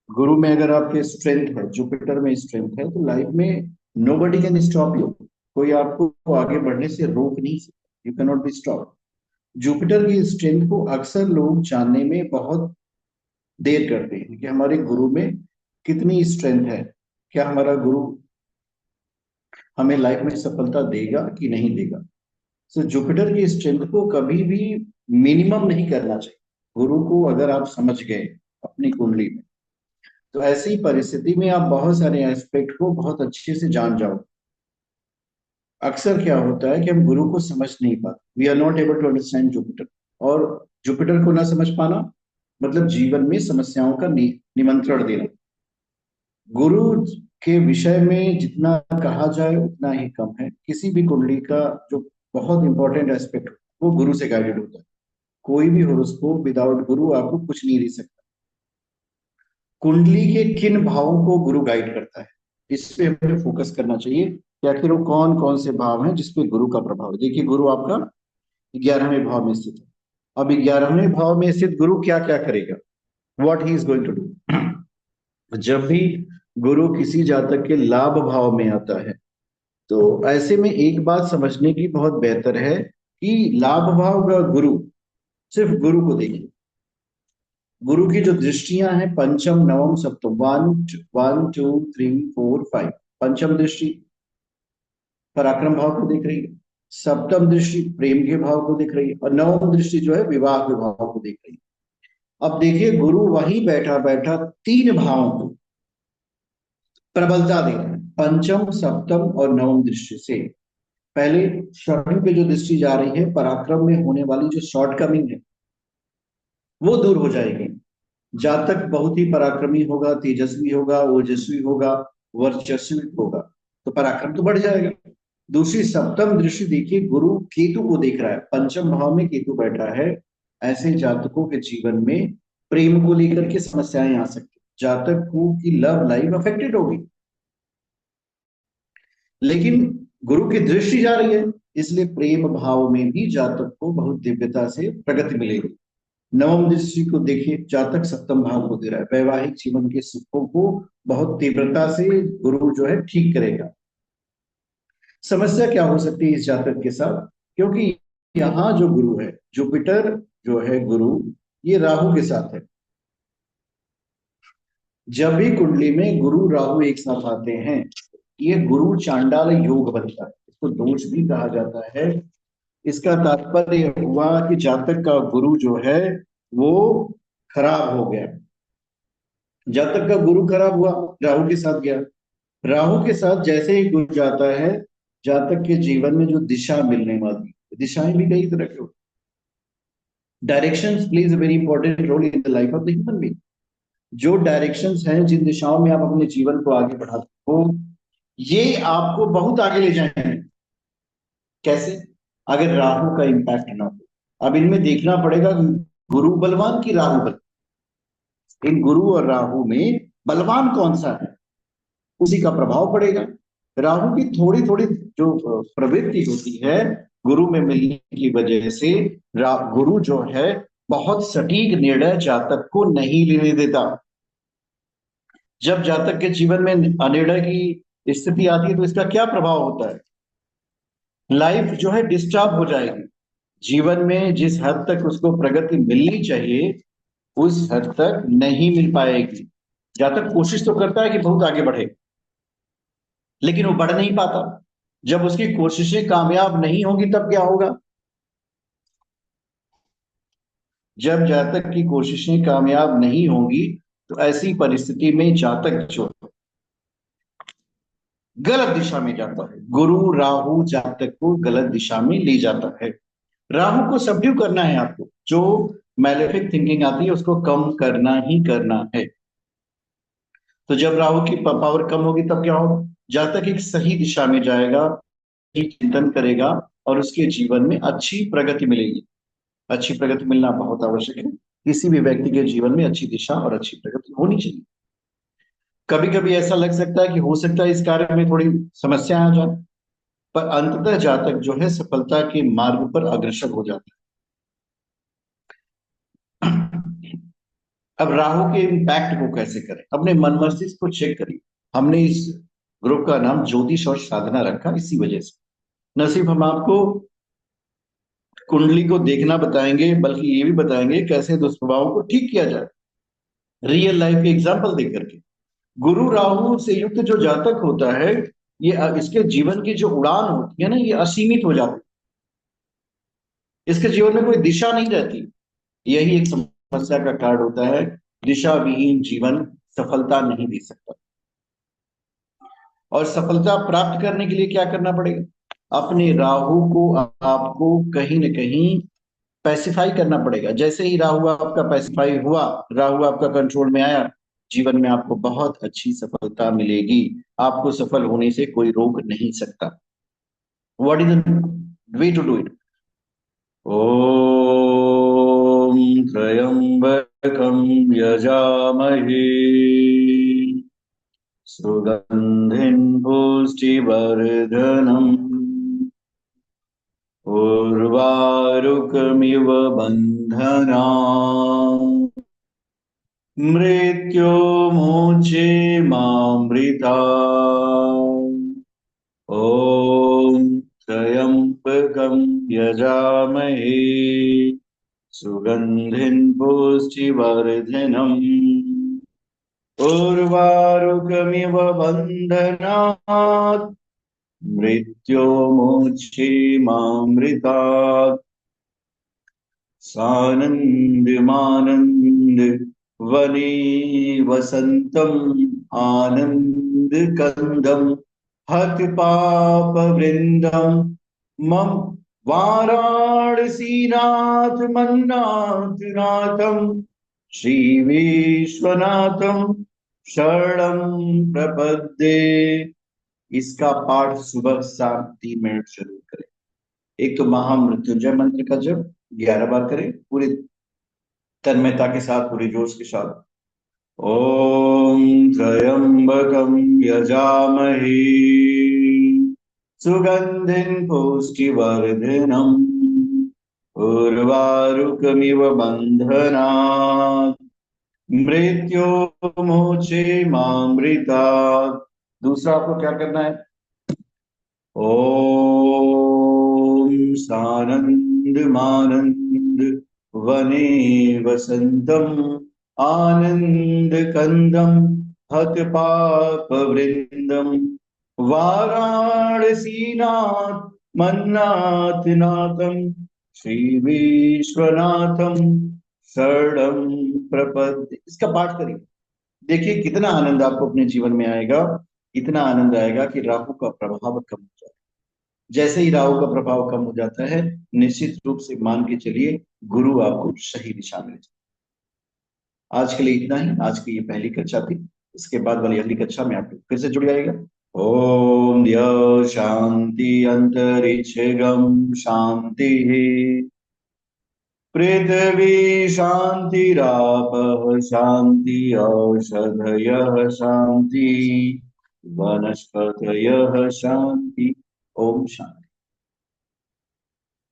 गुरु में अगर आपके स्ट्रेंथ है, जुपिटर में स्ट्रेंथ है, तो लाइफ में नोबडी कैन स्टॉप यू। कोई आपको आगे बढ़ने से रोक नहीं सकता, you can not be stop. Jupiter की स्ट्रेंथ को अक्सर लोग जानने में बहुत देर करते हैं कि हमारे गुरु में कितनी स्ट्रेंथ है, क्या हमारा गुरु हमें लाइफ में सफलता देगा कि नहीं देगा। सो जुपिटर की स्ट्रेंथ को कभी भी मिनिमम नहीं करना चाहिए। गुरु को अगर आप समझ गए अपनी कुंडली में, तो ऐसी परिस्थिति में आप बहुत सारे एस्पेक्ट को बहुत अच्छे से जान जाओ। अक्सर क्या होता है कि हम गुरु को समझ नहीं पाते, we are not able to understand Jupiter. और जुपिटर को ना समझ पाना मतलब जीवन में समस्याओं का निमंत्रण देना। गुरु के विषय में जितना कहा जाए उतना ही कम है। किसी भी कुंडली का जो बहुत इंपॉर्टेंट एस्पेक्ट वो गुरु से गाइडेड होता है। कोई भी हॉरोस्कोप विदाउट गुरु आपको कुछ नहीं दे सकता। कुंडली के किन भावों को गुरु गाइड करता है, इस पे हमें फोकस करना चाहिए कि आखिर वो कौन कौन से भाव हैं जिसपे गुरु का प्रभाव है। देखिए, गुरु आपका 11वें भाव में स्थित है। अब 11वें भाव में स्थित गुरु क्या क्या करेगा, what he is going to do. जब भी गुरु किसी जातक के लाभ भाव में आता है, तो ऐसे में एक बात समझने की बहुत बेहतर है कि लाभ भाव का गुरु, सिर्फ गुरु को देखिए। गुरु की जो दृष्टियां हैं, पंचम नवम सप्तम, one one two three four five. पंचम दृष्टि पराक्रम भाव को देख रही है, सप्तम दृष्टि प्रेम के भाव को देख रही है, और नवम दृष्टि जो है विवाह के भाव को देख रही है। अब देखिए, गुरु वही बैठा बैठा तीन भावों को प्रबलता दे रहा है, पंचम सप्तम और नवम दृष्टि से। पहले शनि पे जो दृष्टि जा रही है, पराक्रम में होने वाली जो शॉर्टकमिंग है वो दूर हो जाएगी। जातक बहुत ही पराक्रमी होगा, तेजस्वी होगा, ओजस्वी होगा, वर्चस्वी होगा, तो पराक्रम तो बढ़ जाएगा। दूसरी सप्तम दृष्टि देखिए, गुरु केतु को देख रहा है, पंचम भाव में केतु बैठा है। ऐसे जातकों के जीवन में प्रेम को लेकर के समस्याएं आ सकती, जातकों की लव लाइफ अफेक्टेड होगी। लेकिन गुरु की दृष्टि जा रही है, इसलिए प्रेम भाव में भी जातक को बहुत दिव्यता से प्रगति मिलेगी। नवम दृष्टि को देखिए, जातक सप्तम भाव को दे रहा है, वैवाहिक जीवन के सुखों को बहुत तीव्रता से गुरु जो है ठीक करेगा। समस्या क्या हो सकती है इस जातक के साथ, क्योंकि यहाँ जो गुरु है, जुपिटर जो है गुरु, ये राहु के साथ है। जब भी कुंडली में गुरु राहु एक साथ आते हैं, ये गुरु चांडाल योग बनता है, इसको दोष भी कहा जाता है। इसका तात्पर्य हुआ कि जातक का गुरु जो है वो खराब हो गया। जातक का गुरु खराब हुआ, राहु के साथ गया। राहु के साथ जैसे ही गुरु जाता है, जातक के जीवन में जो दिशा मिलने वाली, दिशाएं भी कई तरह की होती, directions plays a very important role in the life of the human being. जो डायरेक्शंस हैं, जिन दिशाओं में आप अपने जीवन को आगे बढ़ाते हो, ये आपको बहुत आगे ले जाएंगे। कैसे? अगर राहु का इम्पैक्ट ना हो। अब इनमें देखना पड़ेगा, गुरु बलवान की राहु बलवान, इन गुरु और राहु में बलवान कौन सा है, उसी का प्रभाव पड़ेगा। राहु की थोड़ी थोड़ी जो प्रवृत्ति होती है गुरु में मिलने की वजह से, गुरु जो है बहुत सटीक निर्णय जातक को नहीं लेने देता। जब जातक के जीवन में अनिर्णय की स्थिति आती है, तो इसका क्या प्रभाव होता है, लाइफ जो है डिस्टर्ब हो जाएगी। जीवन में जिस हद तक उसको प्रगति मिलनी चाहिए, उस हद तक नहीं मिल पाएगी। जातक कोशिश तो करता है कि बहुत आगे बढ़े, लेकिन वो बढ़ नहीं पाता। जब उसकी कोशिशें कामयाब नहीं होगी, तब क्या होगा? जब जातक की कोशिशें कामयाब नहीं होंगी, तो ऐसी परिस्थिति में जातक जो गलत दिशा में जाता है, गुरु राहु जातक को गलत दिशा में ले जाता है। राहु को सबड्यू करना है आपको, जो मैलेफिक थिंकिंग आती है उसको कम करना ही करना है। तो जब राहु की पावर कम होगी, तब क्या होगा? जातक एक सही दिशा में जाएगा, चिंतन करेगा, और उसके जीवन में अच्छी प्रगति मिलेगी। अच्छी प्रगति मिलना बहुत आवश्यक है। किसी भी व्यक्ति के जीवन में अच्छी दिशा और अच्छी प्रगति होनी चाहिए। कभी कभी ऐसा लग सकता है कि हो सकता है इस कार्य में थोड़ी समस्या आ जाए, पर अंततः जातक जो है सफलता के मार्ग पर अग्रसर हो जाता है। अब राहु के इम्पैक्ट को कैसे करें, अपने मन मस्तिष्क को चेक करिए। हमने इस ग्रुप का नाम ज्योतिष और साधना रखा इसी वजह से। न सिर्फ हम आपको कुंडली को देखना बताएंगे, बल्कि ये भी बताएंगे कैसे दुष्प्रभावों को ठीक किया जाए, रियल लाइफ के एग्जाम्पल देख करके। गुरु राहु से युक्त जो जातक होता है, ये इसके जीवन की जो उड़ान होती है ना, ये असीमित हो जाती है। इसके जीवन में कोई दिशा नहीं रहती। यही एक समस्या का कारण होता है। दिशा विहीन जीवन सफलता नहीं दे सकता। और सफलता प्राप्त करने के लिए क्या करना पड़ेगा, अपने राहु को आपको कहीं ना कहीं पैसिफाई करना पड़ेगा। जैसे ही राहु आपका पैसिफाई हुआ, राहु आपका कंट्रोल में आया, जीवन में आपको बहुत अच्छी सफलता मिलेगी। आपको सफल होने से कोई रोक नहीं सकता। What is the way to do it? ओम त्र्यंबकम यजामहे सुगंधिं पुष्टिवर्धनम् उर्वारुकमिव बन्धनान् मृत्युर्मुक्षे मामृतात्। ॐ त्र्यम्बकं यजामहे सुगन्धिं पुष्टिवर्धनम् उर्वारुकमिव बन्धनात् मृत्योर्मुक्षीमामृतात्। सानन्दमानन्द वने वसन्तम् आनन्द कंदम् हत पाप वृंदम मम वाराणसीनाथ मन्नाथ नाथम श्री विश्वनाथम शरणं प्रपद्ये। इसका पाठ सुबह शाम 3 मिनट जरूर करें। एक तो महामृत्युंजय मंत्र का जप 11 बार करें, पूरे तन्मयता के साथ, पूरे जोश के साथ। ओम त्र्यंबकम यजामहे सुगंधिं पुष्टिवर्धनम् उर्वारुकमिव बन्धनात् मृत्योर्मुक्षे मामृतात्। दूसरा आपको क्या करना है, ओम सानन्दमानन्द वने वसन्तम् आनन्द कंदम् हत पाप वृंदम् वाराणसीनाथ मन्नाथ नाथम श्री विश्वनाथम शरणं प्रपद्ये। इसका पाठ करिए, देखिए कितना आनंद आपको अपने जीवन में आएगा। इतना आनंद आएगा कि राहु का प्रभाव कम हो जाए। जैसे ही राहु का प्रभाव कम हो जाता है, निश्चित रूप से मान के चलिए गुरु आपको सही दिशा में ले जाए। आज के लिए इतना ही। आज की ये पहली कक्षा थी। इसके बाद वाली अगली कक्षा में आप लोग फिर से जुड़ जाएगा। ओम द्यौ शांति अंतरिक्ष गम शांति पृथ्वी शांतिरापः शांति औषधयः शांति वनस्पतयः शांति। ओम शांति।